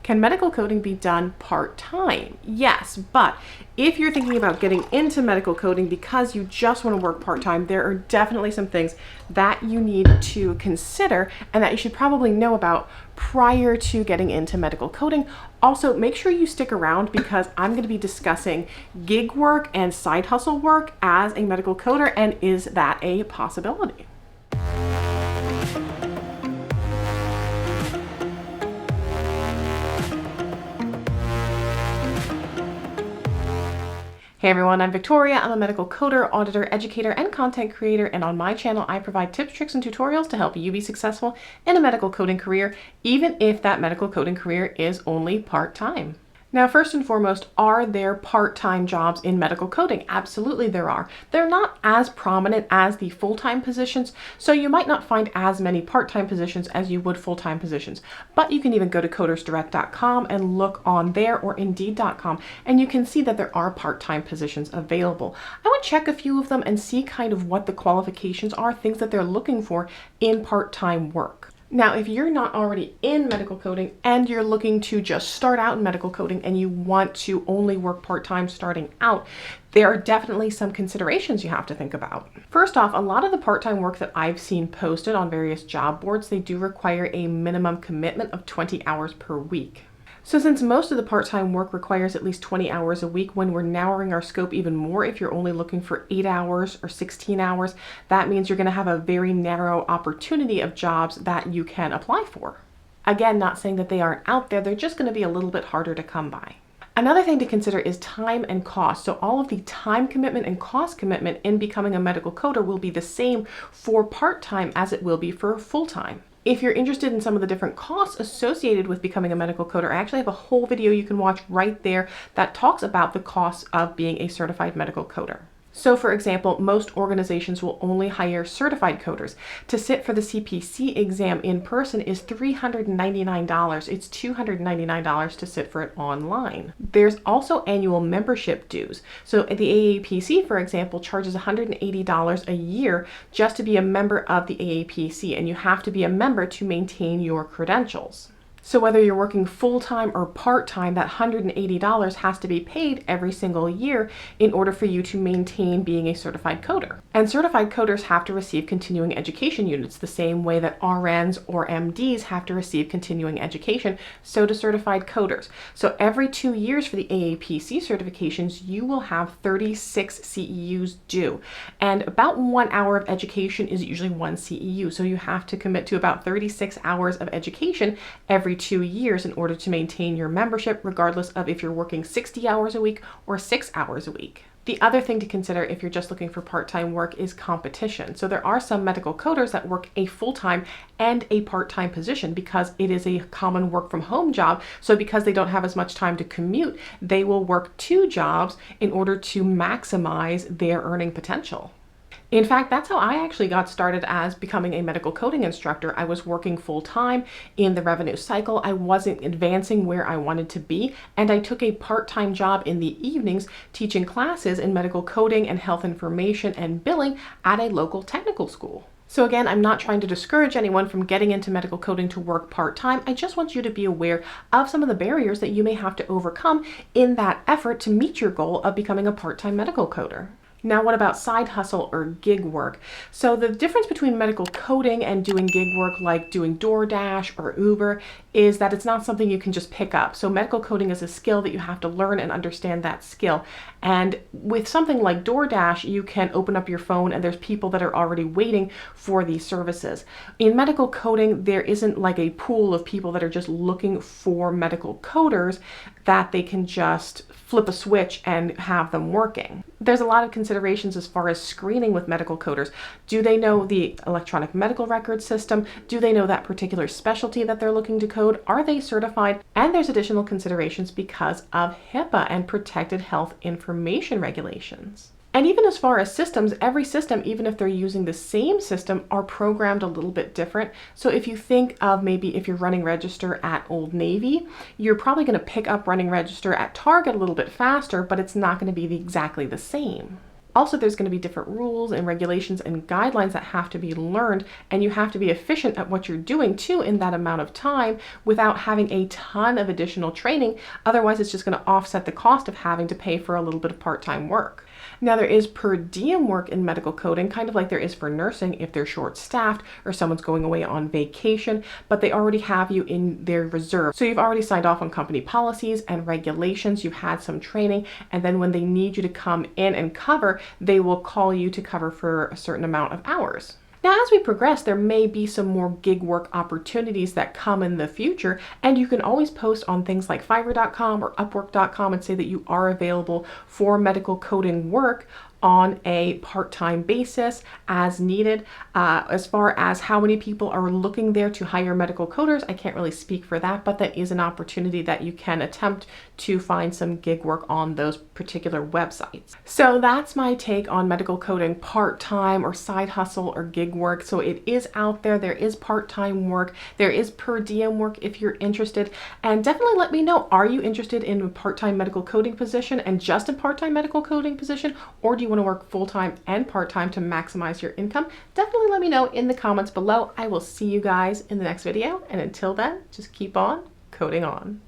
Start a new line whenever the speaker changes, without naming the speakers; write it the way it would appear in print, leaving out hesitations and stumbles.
Can medical coding be done part-time? Yes, but if you're thinking about getting into medical coding because you just want to work part-time, there are definitely some things that you need to consider and that you should probably know about prior to getting into medical coding. Also, make sure you stick around because I'm going to be discussing gig work and side hustle work as a medical coder, and is that a possibility? Hey everyone, I'm Victoria. I'm a medical coder, auditor, educator, and content creator, and on my channel I provide tips, tricks, and tutorials to help you be successful in a medical coding career, even if that medical coding career is only part-time. Now, first and foremost, are there part-time jobs in medical coding? Absolutely there are. They're not as prominent as the full-time positions, so you might not find as many part-time positions as you would full-time positions. But you can even go to codersdirect.com and look on there, or indeed.com, and you can see that there are part-time positions available. I would check a few of them and see kind of what the qualifications are, things that they're looking for in part-time work. Now, if you're not already in medical coding and you're looking to just start out in medical coding and you want to only work part-time starting out, there are definitely some considerations you have to think about. First off, a lot of the part-time work that I've seen posted on various job boards, they do require a minimum commitment of 20 hours per week. So since most of the part-time work requires at least 20 hours a week, when we're narrowing our scope even more, if you're only looking for 8 hours or 16 hours, that means you're going to have a very narrow opportunity of jobs that you can apply for. Again, not saying that they aren't out there, they're just going to be a little bit harder to come by. Another thing to consider is time and cost. So all of the time commitment and cost commitment in becoming a medical coder will be the same for part-time as it will be for full-time. If you're interested in some of the different costs associated with becoming a medical coder, I actually have a whole video you can watch right there that talks about the costs of being a certified medical coder. So for example, most organizations will only hire certified coders. To sit for the CPC exam in person is $399. It's $299 to sit for it online. There's also annual membership dues. So the AAPC, for example, charges $180 a year just to be a member of the AAPC, and you have to be a member to maintain your credentials. So whether you're working full-time or part-time, that $180 has to be paid every single year in order for you to maintain being a certified coder. And certified coders have to receive continuing education units the same way that RNs or MDs have to receive continuing education, so do certified coders. So every 2 years for the AAPC certifications, you will have 36 CEUs due. And about 1 hour of education is usually 1 CEU. So you have to commit to about 36 hours of education every 2 years in order to maintain your membership, regardless of if you're working 60 hours a week or 6 hours a week. The other thing to consider if you're just looking for part-time work is competition. So there are some medical coders that work a full-time and a part-time position because it is a common work from home job. So because they don't have as much time to commute, they will work 2 jobs in order to maximize their earning potential. In fact, that's how I actually got started as becoming a medical coding instructor. I was working full-time in the revenue cycle. I wasn't advancing where I wanted to be, and I took a part-time job in the evenings teaching classes in medical coding and health information and billing at a local technical school. So again, I'm not trying to discourage anyone from getting into medical coding to work part-time. I just want you to be aware of some of the barriers that you may have to overcome in that effort to meet your goal of becoming a part-time medical coder. Now, what about side hustle or gig work? So the difference between medical coding and doing gig work like doing DoorDash or Uber is that it's not something you can just pick up. So medical coding is a skill that you have to learn and understand that skill. And with something like DoorDash, you can open up your phone and there's people that are already waiting for these services. In medical coding, there isn't like a pool of people that are just looking for medical coders that they can just flip a switch and have them working. There's a lot of considerations as far as screening with medical coders. Do they know the electronic medical record system? Do they know that particular specialty that they're looking to code? Are they certified? And there's additional considerations because of HIPAA and protected health information regulations. And even as far as systems, every system, even if they're using the same system, are programmed a little bit different. So if you think of maybe if you're running register at Old Navy, you're probably going to pick up running register at Target a little bit faster, but it's not going to be exactly the same. Also, there's going to be different rules and regulations and guidelines that have to be learned, and you have to be efficient at what you're doing too in that amount of time without having a ton of additional training. Otherwise, it's just going to offset the cost of having to pay for a little bit of part-time work. Now, there is per diem work in medical coding, kind of like there is for nursing if they're short-staffed or someone's going away on vacation, but they already have you in their reserve. So you've already signed off on company policies and regulations, you've had some training, and then when they need you to come in and cover, they will call you to cover for a certain amount of hours. Now, as we progress, there may be some more gig work opportunities that come in the future, and you can always post on things like Fiverr.com or Upwork.com and say that you are available for medical coding work on a part-time basis as needed. As far as how many people are looking there to hire medical coders, I can't really speak for that, but that is an opportunity that you can attempt to find some gig work on those particular websites. So that's my take on medical coding part-time or side hustle or gig work. So it is out there. There is part-time work. There is per diem work if you're interested. And definitely let me know, are you interested in a part-time medical coding position and just a part-time medical coding position, or do you want to work full-time and part-time to maximize your income? Definitely let me know in the comments below. I will see you guys in the next video, and until then, just keep on coding on.